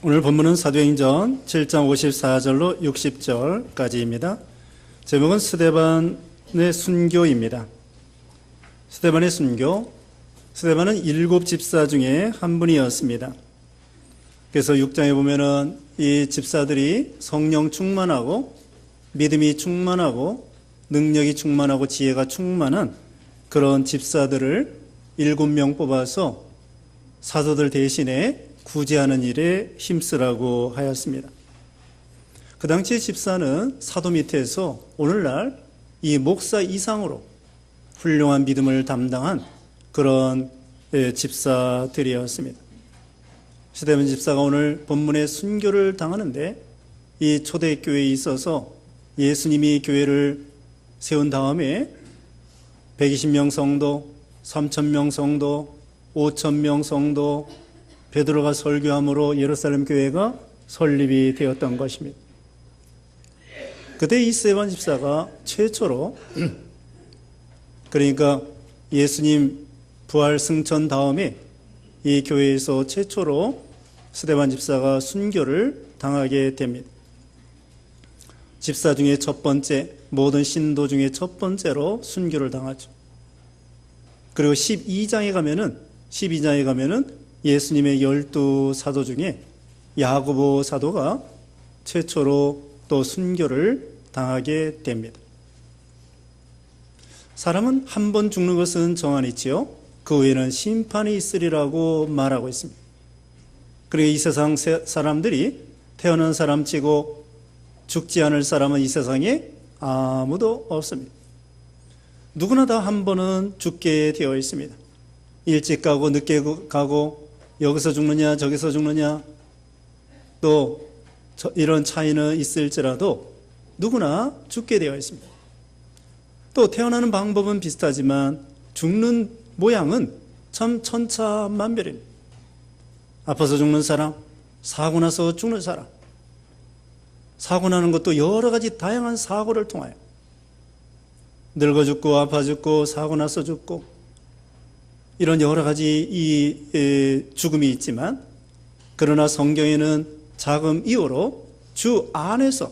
오늘 본문은 사도행전 7장 54절로 60절까지입니다. 제목은 스데반의 순교입니다. 스데반의 순교. 스데반은 7 집사 중에 한 분이었습니다. 그래서 6장에 보면은 이 집사들이 성령 충만하고 믿음이 충만하고 능력이 충만하고 지혜가 충만한 그런 집사들을 7명 뽑아서 사도들 대신에 구제하는 일에 힘쓰라고 하였습니다. 그 당시의 집사는 사도 밑에서 오늘날 이 목사 이상으로 훌륭한 믿음을 담당한 그런 집사들이었습니다. 스데반 집사가 오늘 본문의 순교를 당하는데 이 초대교회에 있어서 예수님이 교회를 세운 다음에 120명 성도, 3,000명 성도, 5,000명 성도, 베드로가 설교함으로 예루살렘 교회가 설립이 되었던 것입니다. 그때 이 스데반 집사가 최초로 그러니까 예수님 부활 승천 다음에 이 교회에서 최초로 스데반 집사가 순교를 당하게 됩니다. 집사 중에 첫 번째, 모든 신도 중에 첫 번째로 순교를 당하죠. 그리고 12장에 가면은 예수님의 12사도 중에 야고보 사도가 최초로 또 순교를 당하게 됩니다. 사람은 한 번 죽는 것은 정한이 있지요. 그 후에는 심판이 있으리라고 말하고 있습니다. 그리고 이 세상 사람들이 태어난 사람 치고 죽지 않을 사람은 이 세상에 아무도 없습니다. 누구나 다 한 번은 죽게 되어 있습니다. 일찍 가고 늦게 가고 여기서 죽느냐 저기서 죽느냐 또 이런 차이는 있을지라도 누구나 죽게 되어 있습니다. 또 태어나는 방법은 비슷하지만 죽는 모양은 참 천차만별입니다. 아파서 죽는 사람, 사고 나서 죽는 사람, 사고 나는 것도 여러 가지 다양한 사고를 통하여 늙어 죽고 아파 죽고 사고 나서 죽고 이런 여러 가지 이 죽음이 있지만 그러나 성경에는 자금 이후로 주 안에서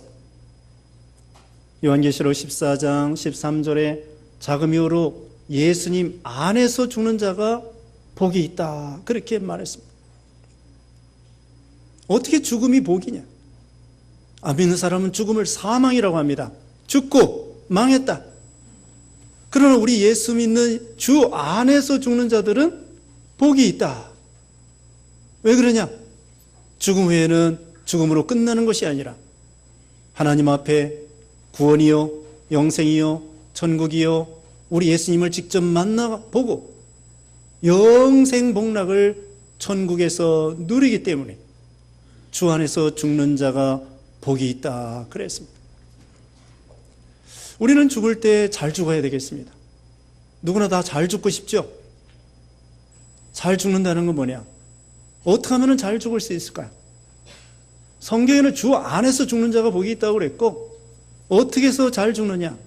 요한계시록 14장 13절에 자금 이후로 예수님 안에서 죽는 자가 복이 있다 그렇게 말했습니다. 어떻게 죽음이 복이냐? 안 믿는 사람은 죽음을 사망이라고 합니다. 죽고 망했다. 그러나 우리 예수 믿는 주 안에서 죽는 자들은 복이 있다. 왜 그러냐? 죽음 후에는 죽음으로 끝나는 것이 아니라 하나님 앞에 구원이요, 영생이요, 천국이요, 우리 예수님을 직접 만나보고 영생 복락을 천국에서 누리기 때문에 주 안에서 죽는 자가 복이 있다 그랬습니다. 우리는 죽을 때 잘 죽어야 되겠습니다. 누구나 다 잘 죽고 싶죠? 잘 죽는다는 건 뭐냐? 어떻게 하면 잘 죽을 수 있을까요? 성경에는 주 안에서 죽는 자가 복이 있다고 그랬고 어떻게 해서 잘 죽느냐?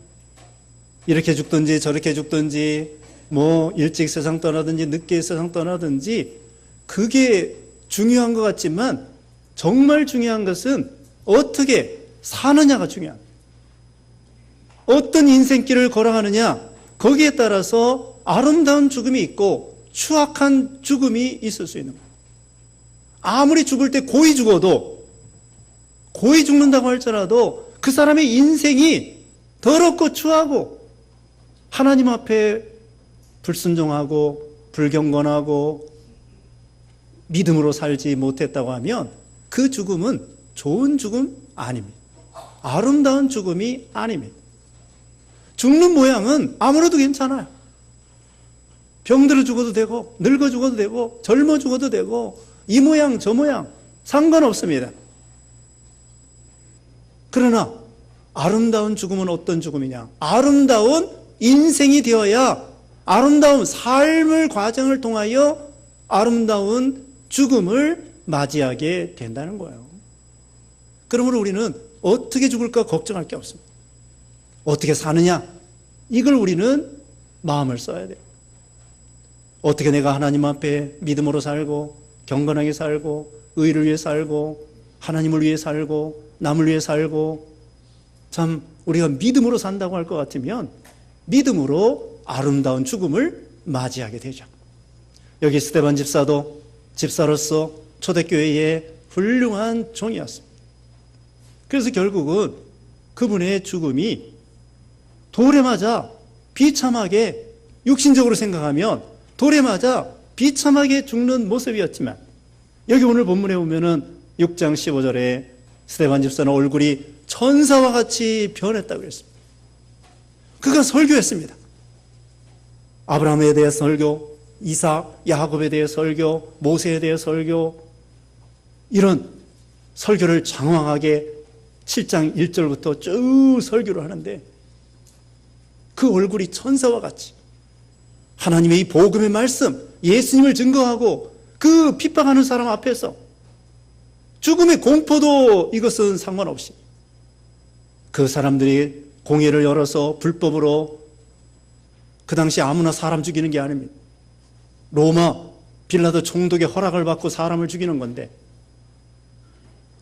이렇게 죽든지 저렇게 죽든지 뭐 일찍 세상 떠나든지 늦게 세상 떠나든지 그게 중요한 것 같지만 정말 중요한 것은 어떻게 사느냐가 중요합니다. 어떤 인생길을 걸어가느냐 거기에 따라서 아름다운 죽음이 있고 추악한 죽음이 있을 수 있는 거예요. 아무리 죽을 때 고이 죽는다고 할지라도 그 사람의 인생이 더럽고 추하고 하나님 앞에 불순종하고 불경건하고 믿음으로 살지 못했다고 하면 그 죽음은 좋은 죽음 아닙니다. 아름다운 죽음이 아닙니다. 죽는 모양은 아무래도 괜찮아요. 병들어 죽어도 되고 늙어 죽어도 되고 젊어 죽어도 되고 이 모양 저 모양 상관없습니다. 그러나 아름다운 죽음은 어떤 죽음이냐? 아름다운 인생이 되어야 아름다운 삶을 과정을 통하여 아름다운 죽음을 맞이하게 된다는 거예요. 그러므로 우리는 어떻게 죽을까 걱정할 게 없습니다. 어떻게 사느냐? 이걸 우리는 마음을 써야 돼요. 어떻게 내가 하나님 앞에 믿음으로 살고 경건하게 살고 의를 위해 살고 하나님을 위해 살고 남을 위해 살고, 참 우리가 믿음으로 산다고 할 것 같으면 믿음으로 아름다운 죽음을 맞이하게 되죠. 여기 스데반 집사도 집사로서 초대교회의 훌륭한 종이었습니다. 그래서 결국은 그분의 죽음이 돌에 맞아 비참하게, 육신적으로 생각하면 돌에 맞아 비참하게 죽는 모습이었지만, 여기 오늘 본문에 보면은 6장 15절에 스데반 집사는 얼굴이 천사와 같이 변했다고 했습니다. 그가 설교했습니다. 아브라함에 대해 설교, 이삭, 야곱에 대해 설교, 모세에 대해 설교, 이런 설교를 장황하게 7장 1절부터 쭉 설교를 하는데, 그 얼굴이 천사와 같이 하나님의 이 복음의 말씀, 예수님을 증거하고 그 핍박하는 사람 앞에서 죽음의 공포도 이것은 상관없이 그 사람들이 공회를 열어서 불법으로, 그 당시 아무나 사람 죽이는 게 아닙니다. 로마 빌라도 총독의 허락을 받고 사람을 죽이는 건데,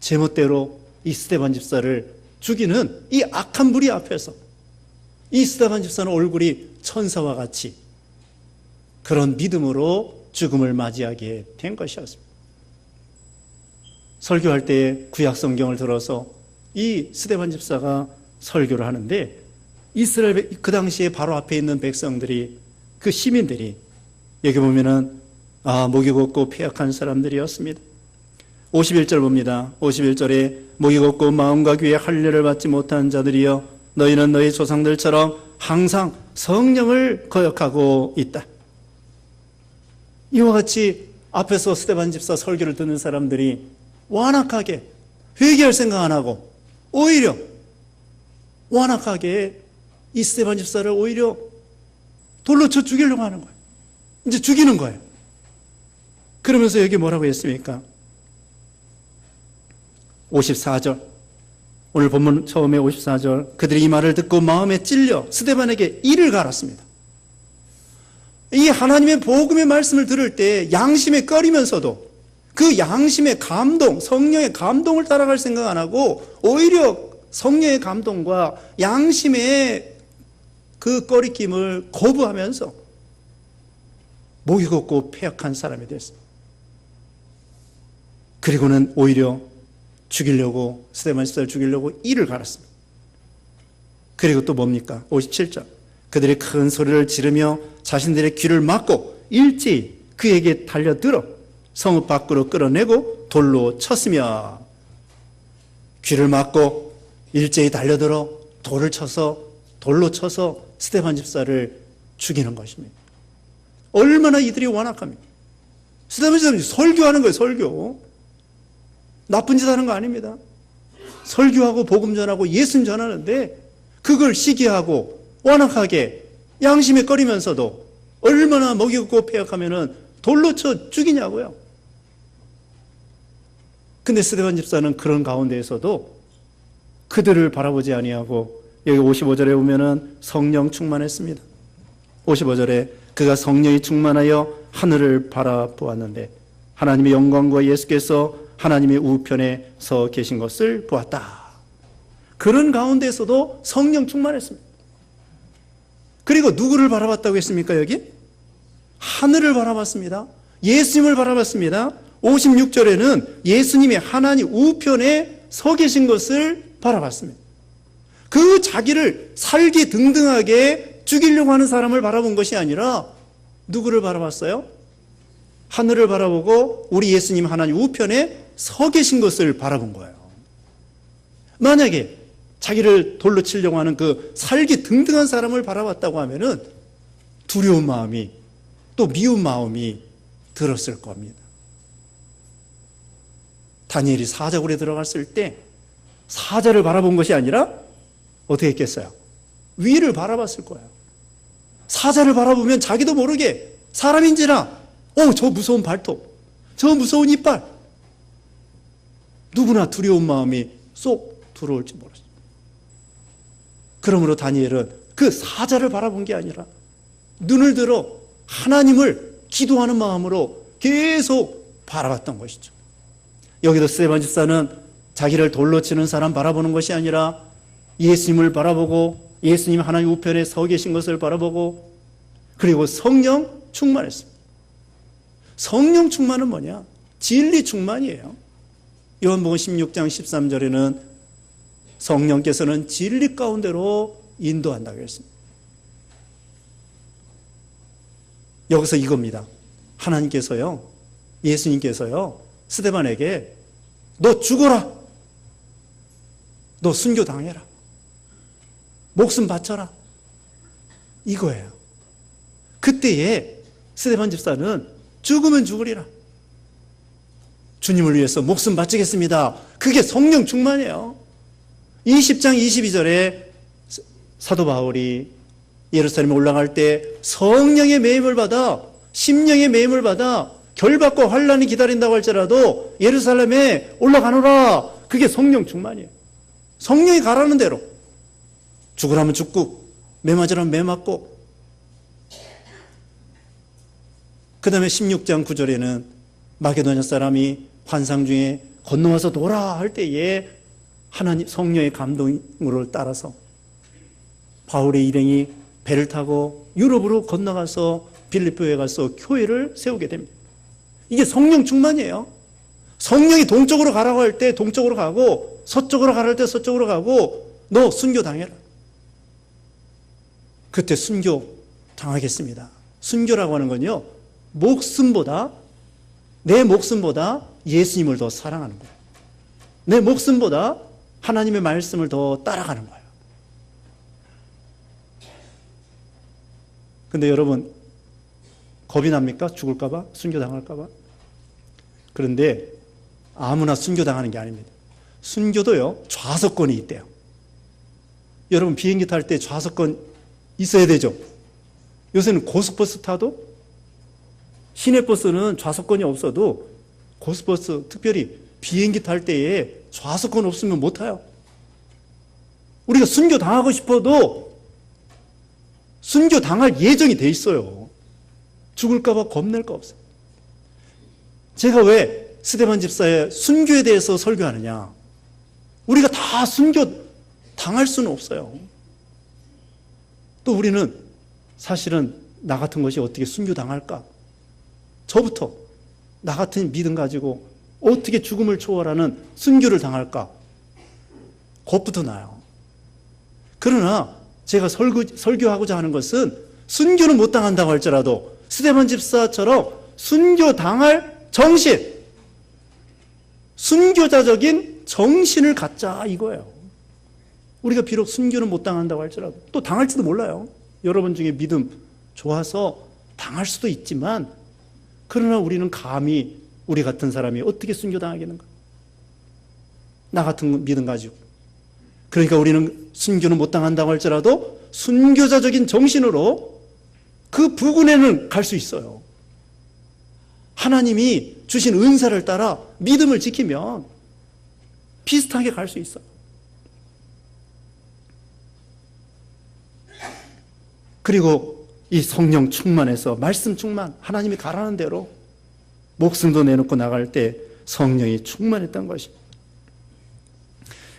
제멋대로 이 스데반 집사를 죽이는 이 악한 무리 앞에서 이 스데반 집사는 얼굴이 천사와 같이 그런 믿음으로 죽음을 맞이하게 된 것이었습니다. 설교할 때 구약 성경을 들어서 이 스데반 집사가 설교를 하는데, 이스라엘 그 당시에 바로 앞에 있는 백성들이, 그 시민들이 여기 보면은 목이 곱고 폐역한 사람들이었습니다. 51절 봅니다. 51절에 목이 곱고 마음과 귀에 할례를 받지 못한 자들이여, 너희는 너희 조상들처럼 항상 성령을 거역하고 있다. 이와 같이 앞에서 스데반 집사 설교를 듣는 사람들이 완악하게 회개할 생각 안 하고 오히려 완악하게 이 스데반 집사를 오히려 돌로 쳐 죽이려고 하는 거예요. 이제 죽이는 거예요. 그러면서 여기 뭐라고 했습니까? 54절, 오늘 본문 처음에 54절, 그들이 이 말을 듣고 마음에 찔려 스데반에게 이를 갈았습니다. 이 하나님의 복음의 말씀을 들을 때 양심에 꺼리면서도 그 양심의 감동, 성령의 감동을 따라갈 생각 안 하고 오히려 성령의 감동과 양심의 그 꺼리낌을 거부하면서 목이 곱고 폐역한 사람이 됐습니다. 그리고는 오히려 죽이려고, 스데반 집사를 죽이려고 이를 갈았습니다. 그리고 또 뭡니까? 57절, 그들이 큰 소리를 지르며 자신들의 귀를 막고 일제히 그에게 달려들어 성읍 밖으로 끌어내고 돌로 쳤으며, 귀를 막고 일제히 달려들어 돌로 쳐서 스데반 집사를 죽이는 것입니다. 얼마나 이들이 완악합니까? 스데반 집사는 설교하는 거예요. 설교. 나쁜 짓 하는 거 아닙니다. 설교하고 복음 전하고 예수님 전하는데 그걸 시기하고 완악하게 양심에 꺼리면서도 얼마나 목이 곱고 폐역하면은 돌로 쳐 죽이냐고요. 근데 스데반 집사는 그런 가운데에서도 그들을 바라보지 아니하고, 여기 55절에 보면은 성령 충만했습니다. 55절에 그가 성령이 충만하여 하늘을 바라보았는데 하나님의 영광과 예수께서 하나님의 우편에 서 계신 것을 보았다. 그런 가운데서도 성령 충만했습니다. 그리고 누구를 바라봤다고 했습니까? 여기 하늘을 바라봤습니다. 예수님을 바라봤습니다. 56절에는 예수님이 하나님 우편에 서 계신 것을 바라봤습니다. 그 자기를 살기 등등하게 죽이려고 하는 사람을 바라본 것이 아니라 누구를 바라봤어요? 하늘을 바라보고 우리 예수님 하나님 우편에 서 계신 것을 바라본 거예요. 만약에 자기를 돌로 치려고 하는 그 살기 등등한 사람을 바라봤다고 하면은 두려운 마음이, 또 미운 마음이 들었을 겁니다. 다니엘이 사자굴에 들어갔을 때 사자를 바라본 것이 아니라 어떻게 했겠어요? 위를 바라봤을 거예요. 사자를 바라보면 자기도 모르게 사람인지라 저 무서운 발톱, 저 무서운 이빨, 누구나 두려운 마음이 쏙 들어올지 모르죠. 그러므로 다니엘은 그 사자를 바라본 게 아니라 눈을 들어 하나님을 기도하는 마음으로 계속 바라봤던 것이죠. 여기도 스데반 집사는 자기를 돌로 치는 사람 바라보는 것이 아니라 예수님을 바라보고 예수님 하나님 우편에 서 계신 것을 바라보고 그리고 성령 충만했습니다. 성령 충만은 뭐냐? 진리 충만이에요. 요한복음 16장 13절에는 성령께서는 진리 가운데로 인도한다고 했습니다. 여기서 이겁니다. 하나님께서요, 예수님께서요, 스데반에게 너 죽어라. 너 순교당해라. 목숨 바쳐라. 이거예요. 그때에 스데반 집사는 죽으면 죽으리라. 주님을 위해서 목숨 바치겠습니다. 그게 성령 충만이에요. 20장 22절에 사도 바울이 예루살렘에 올라갈 때 성령의 매임을 받아 심령의 매임을 받아 결박과 환란이 기다린다고 할지라도 예루살렘에 올라가노라. 그게 성령 충만이에요. 성령이 가라는 대로 죽으라면 죽고 매맞으라면 매맞고. 그 다음에 16장 9절에는 마게도냐 사람이 환상 중에 건너와서 도라 할 때에 하나님 성령의 감동으로 따라서 바울의 일행이 배를 타고 유럽으로 건너가서 빌립보에 가서 교회를 세우게 됩니다. 이게 성령 충만이에요. 성령이 동쪽으로 가라고 할 때 동쪽으로 가고 서쪽으로 가라 할 때 서쪽으로 가고 너 순교 당해라. 그때 순교 당하겠습니다. 순교라고 하는 건요, 목숨보다 내 목숨보다 예수님을 더 사랑하는 거예요. 내 목숨보다 하나님의 말씀을 더 따라가는 거예요. 근데 여러분 겁이 납니까? 죽을까 봐? 순교당할까 봐? 그런데 아무나 순교당하는 게 아닙니다. 순교도요, 좌석권이 있대요. 여러분 비행기 탈 때 좌석권 있어야 되죠. 요새는 고속버스 타도 시내버스는 좌석권이 없어도 고속버스 특별히 비행기 탈 때에 좌석권 없으면 못 타요. 우리가 순교 당하고 싶어도 순교 당할 예정이 돼 있어요. 죽을까 봐 겁낼 거 없어요. 제가 왜 스데반 집사의 순교에 대해서 설교하느냐? 우리가 다 순교 당할 수는 없어요. 또 우리는 사실은 나 같은 것이 어떻게 순교 당할까? 저부터 나 같은 믿음 가지고 어떻게 죽음을 초월하는 순교를 당할까? 겁부터 나요. 그러나 제가 설교하고자 하는 것은 순교는 못 당한다고 할지라도 스데반 집사처럼 순교 당할 정신, 순교자적인 정신을 갖자 이거예요. 우리가 비록 순교는 못 당한다고 할지라도 또 당할지도 몰라요. 여러분 중에 믿음 좋아서 당할 수도 있지만 그러나 우리는 감히 우리 같은 사람이 어떻게 순교당하겠는가? 나 같은 믿음 가지고. 그러니까 우리는 순교는 못 당한다고 할지라도 순교자적인 정신으로 그 부근에는 갈 수 있어요. 하나님이 주신 은사를 따라 믿음을 지키면 비슷하게 갈 수 있어요. 그리고 이 성령 충만해서 말씀 충만, 하나님이 가라는 대로 목숨도 내놓고 나갈 때 성령이 충만했던 것입니다.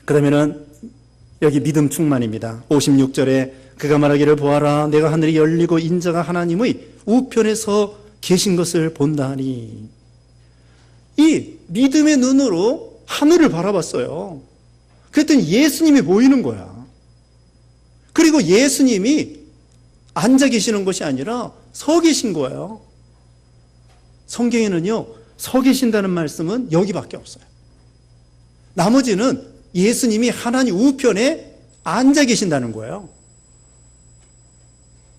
그러면은 여기 믿음 충만입니다. 56절에 그가 말하기를 보아라 내가 하늘이 열리고 인자가 하나님의 우편에서 계신 것을 본다 하니, 이 믿음의 눈으로 하늘을 바라봤어요. 그랬더니 예수님이 보이는 거야. 그리고 예수님이 앉아 계시는 것이 아니라 서 계신 거예요. 성경에는요, 서 계신다는 말씀은 여기밖에 없어요. 나머지는 예수님이 하나님 우편에 앉아 계신다는 거예요.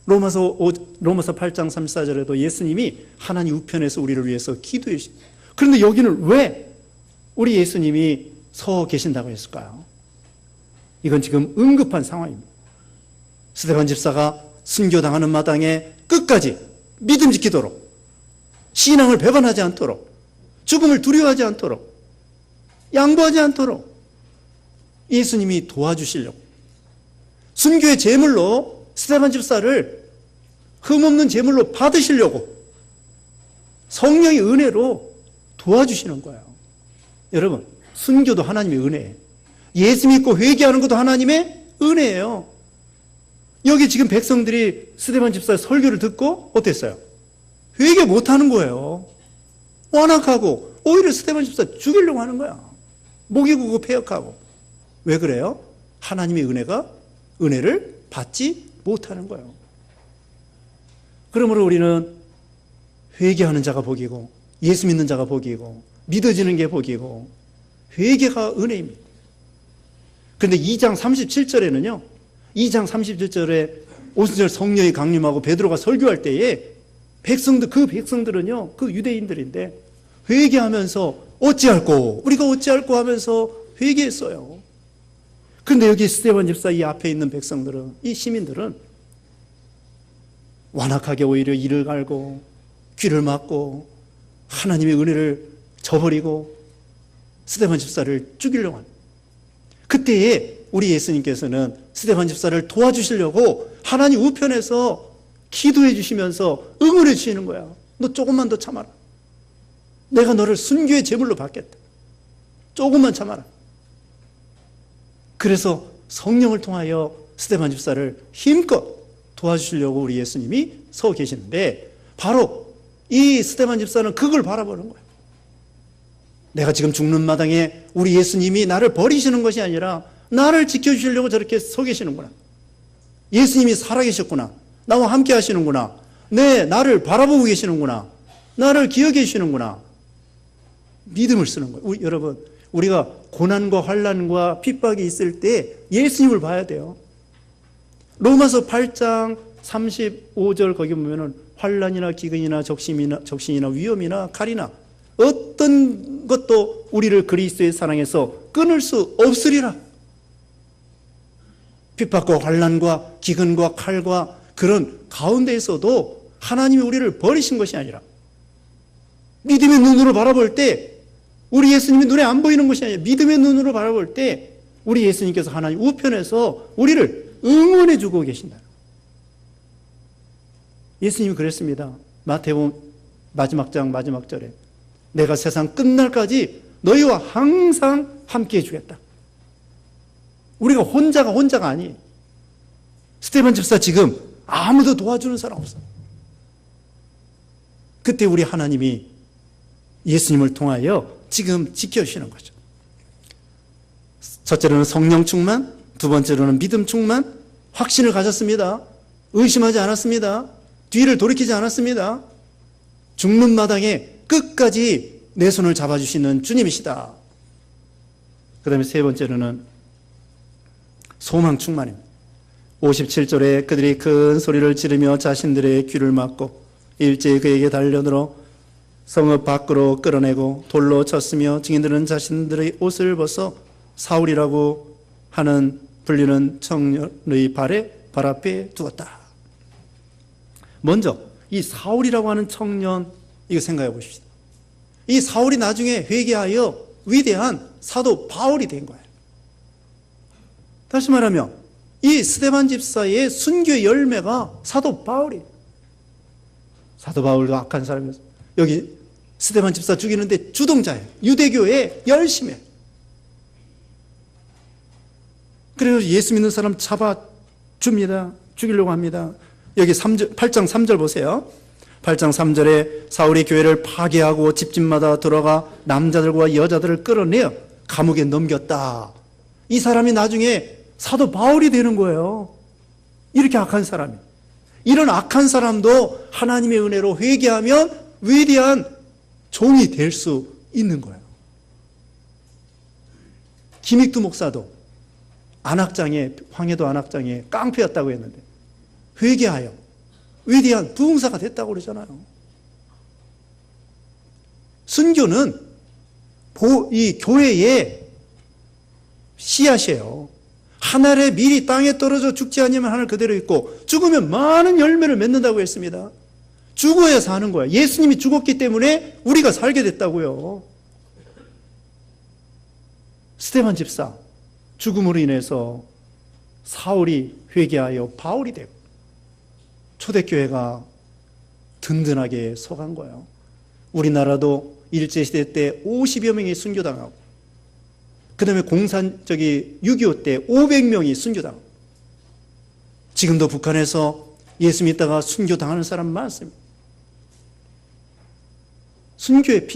로마서 8장 34절에도 예수님이 하나님 우편에서 우리를 위해서 기도해 주십니다. 그런데 여기는 왜 우리 예수님이 서 계신다고 했을까요? 이건 지금 응급한 상황입니다. 스데반 집사가 순교당하는 마당에 끝까지 믿음 지키도록, 신앙을 배반하지 않도록, 죽음을 두려워하지 않도록, 양보하지 않도록 예수님이 도와주시려고, 순교의 제물로 스데반 집사를 흠없는 제물로 받으시려고 성령의 은혜로 도와주시는 거예요. 여러분, 순교도 하나님의 은혜예요. 예수 믿고 회개하는 것도 하나님의 은혜예요. 여기 지금 백성들이 스데반 집사의 설교를 듣고 어땠어요? 회개 못하는 거예요. 완악하고 오히려 스데반 집사 죽이려고 하는 거야. 목이 굳고 패역하고. 왜 그래요? 하나님의 은혜를 받지 못하는 거예요. 그러므로 우리는 회개하는 자가 복이고 예수 믿는 자가 복이고 믿어지는 게 복이고 회개가 은혜입니다. 그런데 2장 37절에는요. 2장 37절에 오순절 성령이 강림하고 베드로가 설교할 때에 그 백성들은요. 그 유대인들인데 회개하면서 어찌할꼬 우리가 어찌할꼬 하면서 회개했어요. 그런데 여기 스데반 집사 이 앞에 있는 백성들은 이 시민들은 완악하게 오히려 이를 갈고 귀를 막고 하나님의 은혜를 저버리고 스데반 집사를 죽이려고 합니다. 그때에 우리 예수님께서는 스데반 집사를 도와주시려고 하나님 우편에서 기도해 주시면서 응원해 주시는 거야. 너 조금만 더 참아라. 내가 너를 순교의 제물로 받겠다. 조금만 참아라. 그래서 성령을 통하여 스데반 집사를 힘껏 도와주시려고 우리 예수님이 서 계시는데 바로 이 스데반 집사는 그걸 바라보는 거예요. 내가 지금 죽는 마당에 우리 예수님이 나를 버리시는 것이 아니라 나를 지켜주시려고 저렇게 서 계시는구나. 예수님이 살아계셨구나. 나와 함께 하시는구나. 나를 바라보고 계시는구나. 나를 기억해 주시는구나. 믿음을 쓰는 거예요. 여러분, 우리가 고난과 환난과 핍박이 있을 때 예수님을 봐야 돼요. 로마서 8장 35절 거기 보면은 환난이나 기근이나 적신이나 위험이나 칼이나 어떤 것도 우리를 그리스도의 사랑에서 끊을 수 없으리라. 핍박과 환난과 기근과 칼과 그런 가운데에서도 하나님이 우리를 버리신 것이 아니라 믿음의 눈으로 바라볼 때 우리 예수님이 눈에 안 보이는 것이 아니라 믿음의 눈으로 바라볼 때 우리 예수님께서 하나님 우편에서 우리를 응원해 주고 계신다. 예수님이 그랬습니다. 마태복음 마지막 장 마지막 절에 내가 세상 끝날까지 너희와 항상 함께 해주겠다. 우리가 혼자가 아니에요. 스데반 집사 지금 아무도 도와주는 사람 없어. 그때 우리 하나님이 예수님을 통하여 지금 지켜주시는 거죠. 첫째로는 성령 충만, 두 번째로는 믿음 충만, 확신을 가졌습니다. 의심하지 않았습니다. 뒤를 돌이키지 않았습니다. 죽는 마당에 끝까지 내 손을 잡아주시는 주님이시다. 그 다음에 세 번째로는 소망 충만입니다. 57절에 그들이 큰 소리를 지르며 자신들의 귀를 막고 일제히 그에게 달려들어 성읍 밖으로 끌어내고 돌로 쳤으며 증인들은 자신들의 옷을 벗어 사울이라고 하는 불리는 청년의 발 앞에 두었다. 먼저 이 사울이라고 하는 청년 이거 생각해 보십시다. 이 사울이 나중에 회개하여 위대한 사도 바울이 된 거예요. 다시 말하면 이 스데반 집사의 순교의 열매가 사도 바울이에요. 사도 바울도 악한 사람이었어요. 여기 스데반 집사 죽이는데 주동자예요. 유대교에 열심히 해요. 그래서 예수 믿는 사람 잡아줍니다. 죽이려고 합니다. 여기 8장 3절 보세요. 8장 3절에 사울이 교회를 파괴하고 집집마다 들어가 남자들과 여자들을 끌어내어 감옥에 넘겼다. 이 사람이 나중에 사도 바울이 되는 거예요. 이렇게 악한 사람이. 이런 악한 사람도 하나님의 은혜로 회개하면 위대한 종이 될 수 있는 거예요. 김익두 목사도 황해도 안악장에 깡패였다고 했는데 회개하여 위대한 부흥사가 됐다고 그러잖아요. 순교는 이 교회의 씨앗이에요. 하늘에 미리 땅에 떨어져 죽지 않으면 하늘 그대로 있고 죽으면 많은 열매를 맺는다고 했습니다. 죽어야 사는 거예요. 예수님이 죽었기 때문에 우리가 살게 됐다고요. 스데반 집사 죽음으로 인해서 사울이 회개하여 바울이 되고 초대교회가 든든하게 서간 거예요. 우리나라도 일제시대 때 50여 명이 순교당하고, 그 다음에 6.25 때 500명이 순교당하고, 지금도 북한에서 예수 믿다가 순교당하는 사람 많습니다. 순교의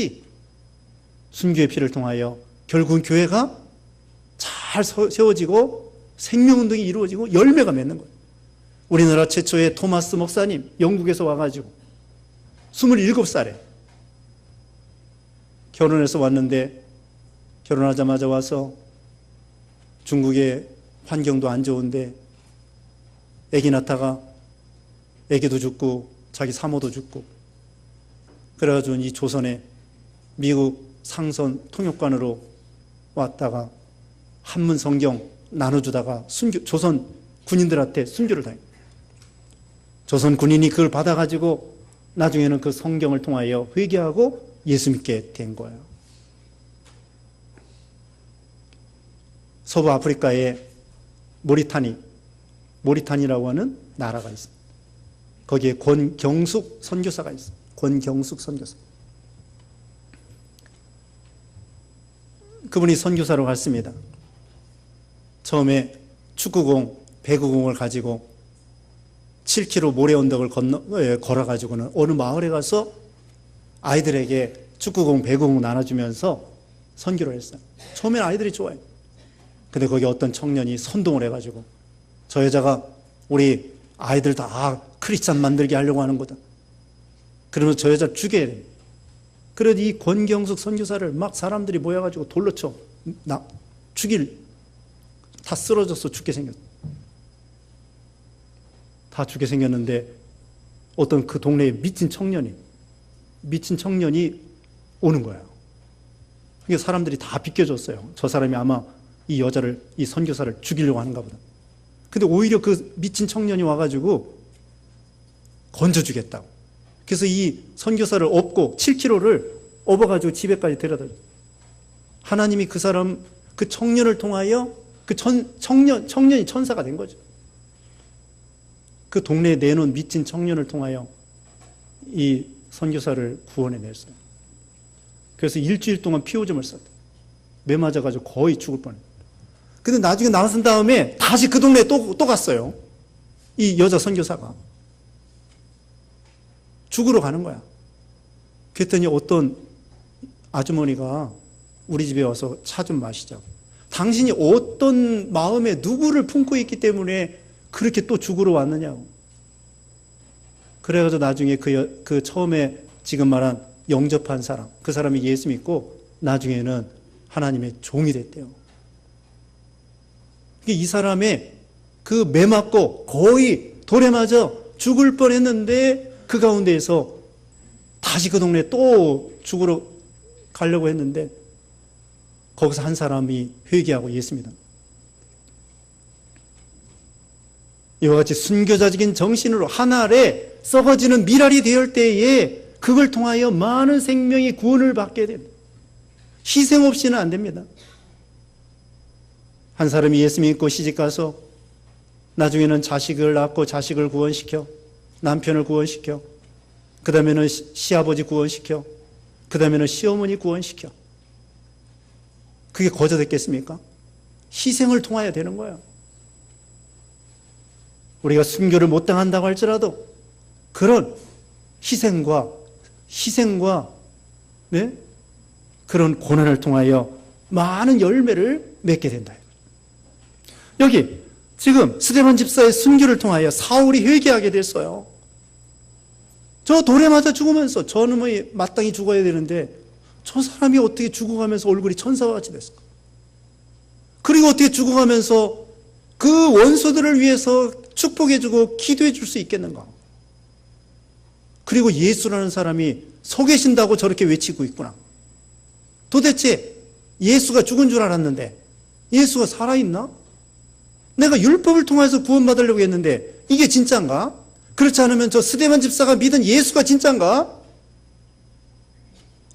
피를 통하여 결국은 교회가 잘 세워지고 생명운동이 이루어지고 열매가 맺는 거예요. 우리나라 최초의 토마스 목사님, 영국에서 와가지고 27살에 결혼해서 왔는데, 결혼하자마자 와서 중국의 환경도 안 좋은데 아기 낳다가 아기도 죽고 자기 사모도 죽고, 그래가지고 이 조선에 미국 상선 통역관으로 왔다가 한문 성경 나눠주다가 조선 군인들한테 순교를 당해요. 조선 군인이 그걸 받아가지고 나중에는 그 성경을 통하여 회개하고 예수 믿게 된 거예요. 서부 아프리카에 모리타니라고 하는 나라가 있습니다. 거기에 권경숙 선교사가 있어요. 권경숙 선교사. 그분이 선교사로 갔습니다. 처음에 축구공, 배구공을 가지고 7km 모래 언덕을 걸어가지고는 어느 마을에 가서 아이들에게 축구공, 배구공 나눠주면서 선교를 했어요. 처음에는 아이들이 좋아해요. 근데 거기 어떤 청년이 선동을 해가지고, 저 여자가 우리 아이들 다 크리스찬 만들게 하려고 하는 거다. 그러면 저 여자 죽여야 돼. 그래서 이 권경숙 선교사를 막 사람들이 모여가지고 돌로 쳐 다 쓰러져서 죽게 생겼어. 다 죽게 생겼는데 어떤 그 동네에 미친 청년이 오는 거예요. 그러니까 사람들이 다 비껴줬어요. 저 사람이 아마 이 여자를, 이 선교사를 죽이려고 하는가 보다. 근데 오히려 그 미친 청년이 와가지고 건져주겠다고. 그래서 이 선교사를 업고 7km를 업어가지고 집에까지 데려다 줬어요. 하나님이 그 청년을 통하여 청년이 천사가 된 거죠. 그 동네에 내놓은 미친 청년을 통하여 이 선교사를 구원해냈어요. 그래서 일주일 동안 피오줌을 쌌대. 매 맞아가지고 거의 죽을 뻔했어요. 근데 나중에 나선 다음에 다시 그 동네에 또 갔어요. 이 여자 선교사가. 죽으러 가는 거야. 그랬더니 어떤 아주머니가 우리 집에 와서 차 좀 마시자고. 당신이 어떤 마음에 누구를 품고 있기 때문에 그렇게 또 죽으러 왔느냐고. 그래가지고 나중에 그 처음에 지금 말한 영접한 사람, 그 사람이 예수 믿고 나중에는 하나님의 종이 됐대요. 이 사람의 그 매 맞고 거의 돌에 맞아 죽을 뻔했는데 그 가운데에서 다시 그 동네에 또 죽으러 가려고 했는데 거기서 한 사람이 회개하고 예수 믿습니다. 이와 같이 순교자적인 정신으로 한 알에 썩어지는 밀알이 되을 때에 그걸 통하여 많은 생명이 구원을 받게 됩니다. 희생 없이는 안 됩니다. 한 사람이 예수 믿고 시집가서 나중에는 자식을 낳고 자식을 구원시켜, 남편을 구원시켜, 그 다음에는 시아버지 구원시켜, 그 다음에는 시어머니 구원시켜. 그게 거저됐겠습니까? 희생을 통하여 되는 거예요. 우리가 순교를 못 당한다고 할지라도 그런 희생과 네? 그런 고난을 통하여 많은 열매를 맺게 된다. 여기 지금 스데반 집사의 순교를 통하여 사울이 회개하게 됐어요. 저 돌에 맞아 죽으면서 저는 뭐 마땅히 죽어야 되는데 저 사람이 어떻게 죽어가면서 얼굴이 천사와 같이 됐을까? 그리고 어떻게 죽어가면서 그 원수들을 위해서 축복해주고 기도해줄 수 있겠는가? 그리고 예수라는 사람이 서 계신다고 저렇게 외치고 있구나. 도대체 예수가 죽은 줄 알았는데 예수가 살아있나? 내가 율법을 통해서 구원받으려고 했는데 이게 진짜인가? 그렇지 않으면 저 스데반 집사가 믿은 예수가 진짜인가?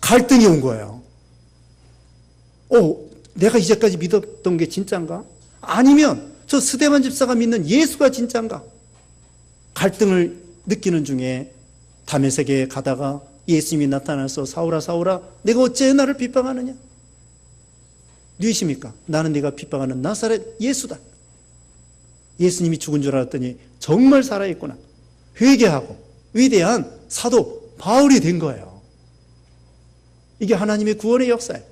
갈등이 온 거예요. 내가 이제까지 믿었던 게 진짜인가? 아니면 저 스데반 집사가 믿는 예수가 진짜인가? 갈등을 느끼는 중에 다메섹에 가다가 예수님이 나타나서 사울아 사울아 내가 어째 나를 핍박하느냐? 누구십니까? 나는 네가 핍박하는 나사렛 예수다. 예수님이 죽은 줄 알았더니 정말 살아있구나. 회개하고 위대한 사도 바울이 된 거예요. 이게 하나님의 구원의 역사예요.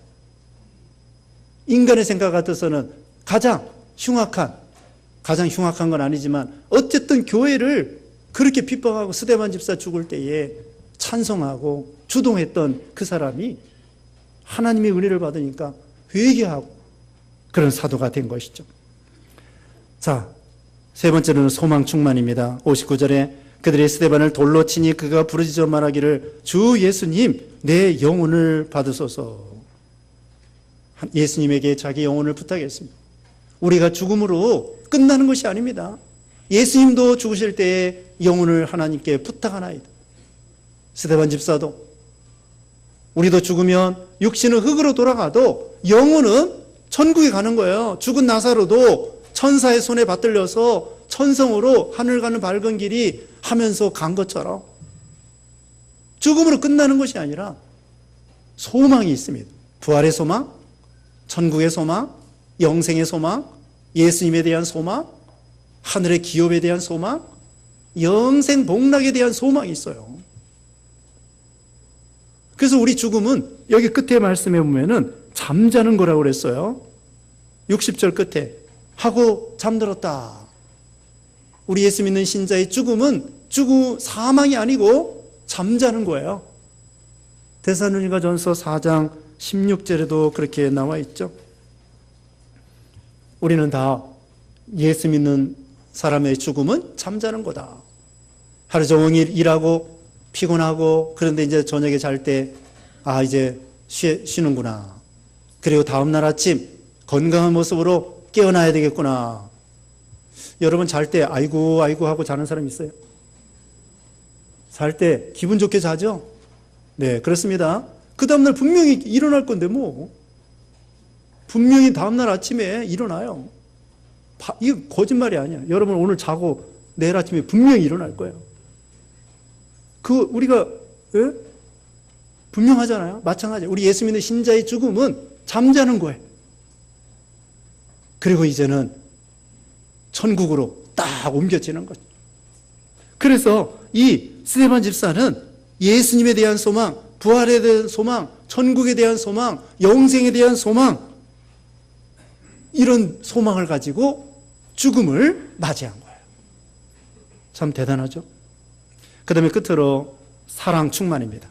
인간의 생각 같아서는 가장 흉악한 건 아니지만 어쨌든 교회를 그렇게 핍박하고 스데반 집사 죽을 때에 찬송하고 주동했던 그 사람이 하나님의 은혜를 받으니까 회개하고 그런 사도가 된 것이죠. 자, 세 번째로는 소망 충만입니다. 59절에 그들이 스데반을 돌로 치니 그가 부르짖어 말하기를 주 예수님 내 영혼을 받으소서. 예수님에게 자기 영혼을 부탁했습니다. 우리가 죽음으로 끝나는 것이 아닙니다. 예수님도 죽으실 때에 영혼을 하나님께 부탁하나이다. 스데반 집사도 우리도 죽으면 육신은 흙으로 돌아가도 영혼은 천국에 가는 거예요. 죽은 나사로도 천사의 손에 받들려서 천성으로 하늘 가는 밝은 길이 하면서 간 것처럼 죽음으로 끝나는 것이 아니라 소망이 있습니다. 부활의 소망, 천국의 소망, 영생의 소망, 예수님에 대한 소망, 하늘의 기업에 대한 소망, 영생 복락에 대한 소망이 있어요. 그래서 우리 죽음은 여기 끝에 말씀해 보면은 잠자는 거라고 그랬어요. 60절 끝에 하고 잠들었다. 우리 예수 믿는 신자의 죽음은 사망이 아니고 잠자는 거예요. 데살로니가전서 4장 16절에도 그렇게 나와 있죠. 우리는 다 예수 믿는 사람의 죽음은 잠자는 거다. 하루 종일 일하고 피곤하고 그런데 이제 저녁에 잘 때 이제 쉬는구나. 그리고 다음날 아침 건강한 모습으로 깨어나야 되겠구나. 여러분 잘 때 아이고 하고 자는 사람 있어요? 잘 때 기분 좋게 자죠? 네, 그렇습니다. 그 다음날 분명히 일어날 건데 분명히 다음날 아침에 일어나요. 이거 거짓말이 아니야. 여러분 오늘 자고 내일 아침에 분명히 일어날 거예요. 우리가 분명하잖아요. 마찬가지예요. 우리 예수 믿는 신자의 죽음은 잠자는 거예요. 그리고 이제는 천국으로 딱 옮겨지는 거죠. 그래서 이 스데반 집사는 예수님에 대한 소망, 부활에 대한 소망, 천국에 대한 소망, 영생에 대한 소망, 이런 소망을 가지고 죽음을 맞이한 거예요. 참 대단하죠? 그 다음에 끝으로 사랑 충만입니다.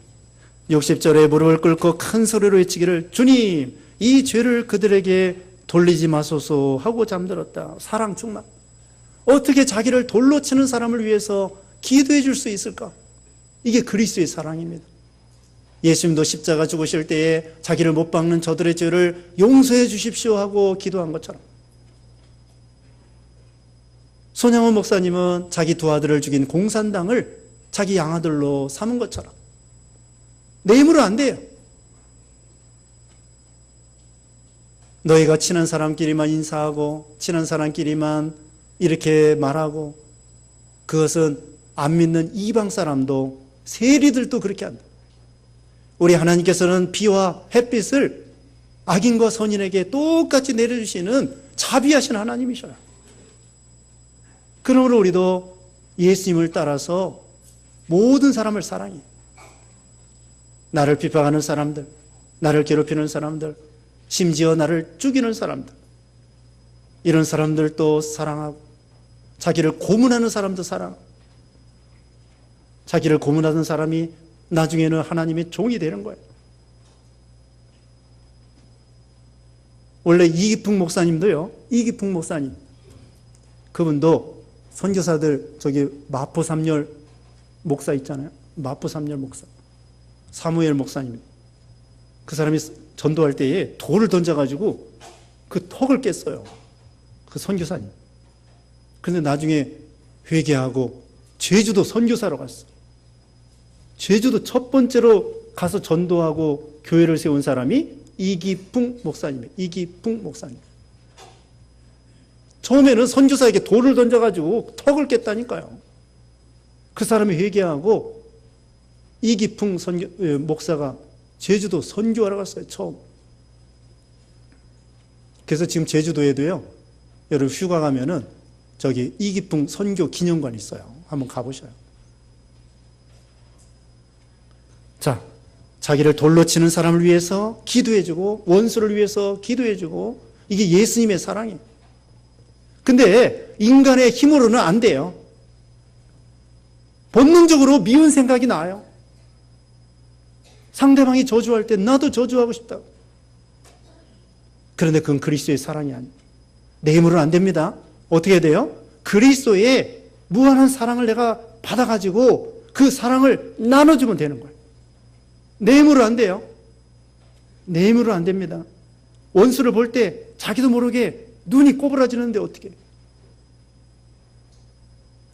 60절에 무릎을 꿇고 큰 소리로 외치기를 주님 이 죄를 그들에게 돌리지 마소서 하고 잠들었다. 사랑 충만. 어떻게 자기를 돌로 치는 사람을 위해서 기도해 줄 수 있을까? 이게 그리스도의 사랑입니다. 예수님도 십자가 죽으실 때에 자기를 못 박는 저들의 죄를 용서해 주십시오 하고 기도한 것처럼 손양원 목사님은 자기 두 아들을 죽인 공산당을 자기 양아들로 삼은 것처럼 내 힘으로 안 돼요. 너희가 친한 사람끼리만 인사하고 친한 사람끼리만 이렇게 말하고 그것은 안 믿는 이방 사람도 세리들도 그렇게 한다. 우리 하나님께서는 비와 햇빛을 악인과 선인에게 똑같이 내려주시는 자비하신 하나님이셔요. 그러므로 우리도 예수님을 따라서 모든 사람을 사랑해. 나를 비판하는 사람들, 나를 괴롭히는 사람들, 심지어 나를 죽이는 사람들, 이런 사람들도 사랑하고 자기를 고문하는 사람도 사랑하고 자기를 고문하는 사람이 나중에는 하나님의 종이 되는 거예요. 원래 이기풍 목사님도요. 이기풍 목사님 그분도 선교사들 마포 삼열 목사 있잖아요. 마포 삼열 목사 사무엘 목사님입니다. 그 사람이 전도할 때에 돌을 던져가지고 그 턱을 깼어요. 그 선교사님. 그런데 나중에 회개하고 제주도 선교사로 갔어. 제주도 첫 번째로 가서 전도하고 교회를 세운 사람이 이기풍 목사님이에요. 이기풍 목사님. 처음에는 선교사에게 돌을 던져가지고 턱을 깼다니까요. 그 사람이 회개하고 이기풍 목사가 제주도 선교하러 갔어요. 처음. 그래서 지금 제주도에도요, 여러분 휴가 가면은 저기 이기풍 선교 기념관이 있어요. 한번 가보셔요. 자, 자기를 돌로 치는 사람을 위해서 기도해주고 원수를 위해서 기도해주고, 이게 예수님의 사랑이에요. 근데 인간의 힘으로는 안 돼요. 본능적으로 미운 생각이 나요. 상대방이 저주할 때 나도 저주하고 싶다. 그런데 그건 그리스도의 사랑이 아니에요. 내 힘으로는 안 됩니다. 어떻게 돼요? 그리스도의 무한한 사랑을 내가 받아가지고 그 사랑을 나눠주면 되는 거예요. 내 힘으로 안 돼요. 내 힘으로 안 됩니다. 원수를 볼 때 자기도 모르게 눈이 꼬부라지는데 어떻게 해요?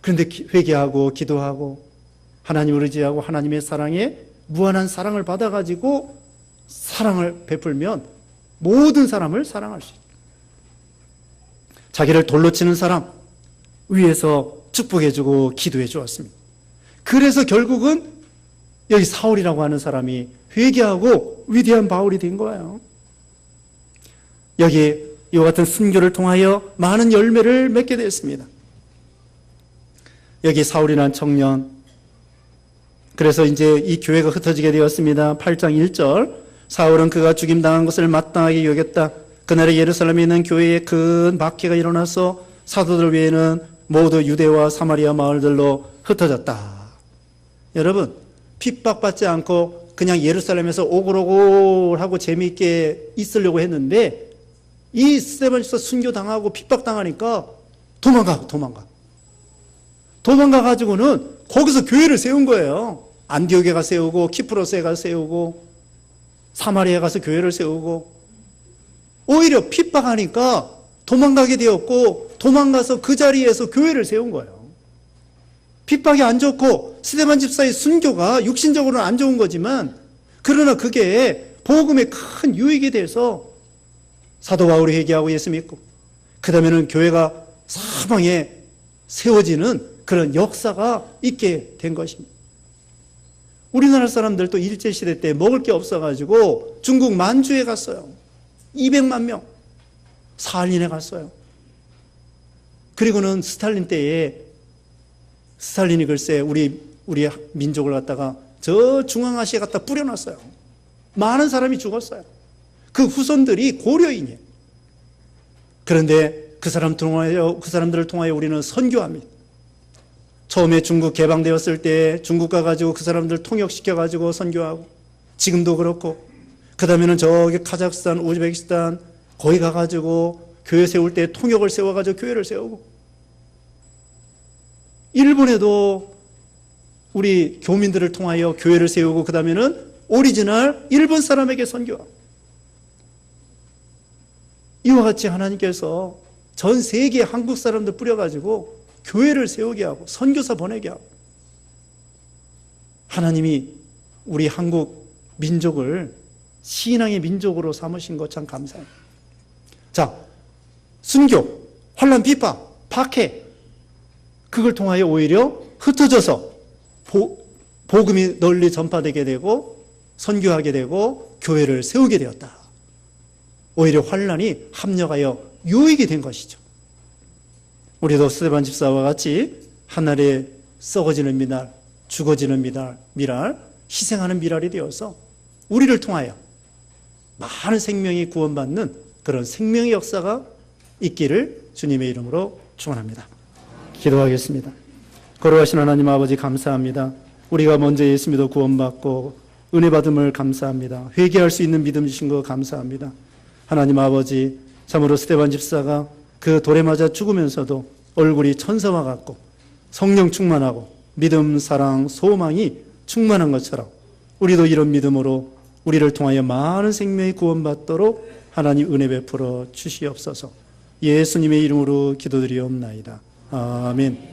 그런데 회개하고 기도하고 하나님을 의지하고 하나님의 사랑에 무한한 사랑을 받아가지고 사랑을 베풀면 모든 사람을 사랑할 수 있어요. 자기를 돌로 치는 사람 위해서 축복해주고 기도해 주었습니다. 그래서 결국은 여기 사울이라고 하는 사람이 회개하고 위대한 바울이 된 거예요. 여기 이와 같은 순교를 통하여 많은 열매를 맺게 되었습니다. 여기 사울이라는 청년, 그래서 이제 이 교회가 흩어지게 되었습니다. 8장 1절, 사울은 그가 죽임당한 것을 마땅하게 여겼다. 그날에 예루살렘에 있는 교회에 큰 박해가 일어나서 사도들 외에는 모두 유대와 사마리아 마을들로 흩어졌다. 여러분, 핍박받지 않고 그냥 예루살렘에서 오글오글하고 재미있게 있으려고 했는데 이 스데반에서 순교당하고 핍박당하니까 도망가가지고는 거기서 교회를 세운 거예요. 안디옥에 가 세우고 키프로스에 가 세우고 사마리아에 가서 교회를 세우고, 오히려 핍박하니까 도망가게 되었고 도망가서 그 자리에서 교회를 세운 거예요. 핍박이 안 좋고 스데반 집사의 순교가 육신적으로는 안 좋은 거지만, 그러나 그게 복음의 큰 유익이 돼서 사도 바울이 회개하고 예수 믿고 그 다음에는 교회가 사방에 세워지는 그런 역사가 있게 된 것입니다. 우리나라 사람들도 일제시대 때 먹을 게 없어가지고 중국 만주에 갔어요. 200만 명 사할린에 갔어요. 그리고는 스탈린 때에 스탈린이 글쎄 우리 민족을 갖다가 저 중앙아시아에 갖다 뿌려놨어요. 많은 사람이 죽었어요. 그 후손들이 고려인이에요. 그런데 그 사람들을 통하여 우리는 선교합니다. 처음에 중국 개방되었을 때 중국 가가지고 그 사람들 통역시켜가지고 선교하고, 지금도 그렇고, 그 다음에는 저기 카자흐스탄, 우즈베키스탄 거기 가가지고 교회 세울 때 통역을 세워가지고 교회를 세우고, 일본에도 우리 교민들을 통하여 교회를 세우고, 그 다음에는 오리지널 일본 사람에게 선교하고, 이와 같이 하나님께서 전 세계 한국 사람들 뿌려가지고 교회를 세우게 하고 선교사 보내게 하고, 하나님이 우리 한국 민족을 신앙의 민족으로 삼으신 것 참 감사합니다. 자, 순교, 환난, 핍박, 박해, 그걸 통하여 오히려 흩어져서 복음이 널리 전파되게 되고 선교하게 되고 교회를 세우게 되었다. 오히려 환난이 합력하여 유익이 된 것이죠. 우리도 스데반 집사와 같이 하늘에 썩어지는 미랄, 죽어지는 미랄, 희생하는 미랄이 되어서 우리를 통하여 많은 생명이 구원받는 그런 생명의 역사가 있기를 주님의 이름으로 축원합니다. 기도하겠습니다. 거룩하신 하나님 아버지, 감사합니다. 우리가 먼저 예수 믿어 구원받고 은혜 받음을 감사합니다. 회개할 수 있는 믿음 주신 거 감사합니다. 하나님 아버지, 참으로 스데반 집사가 그 돌에 맞아 죽으면서도 얼굴이 천사와 같고 성령 충만하고 믿음, 사랑, 소망이 충만한 것처럼 우리도 이런 믿음으로 우리를 통하여 많은 생명이 구원받도록 하나님 은혜 베풀어 주시옵소서. 예수님의 이름으로 기도드리옵나이다. 아멘.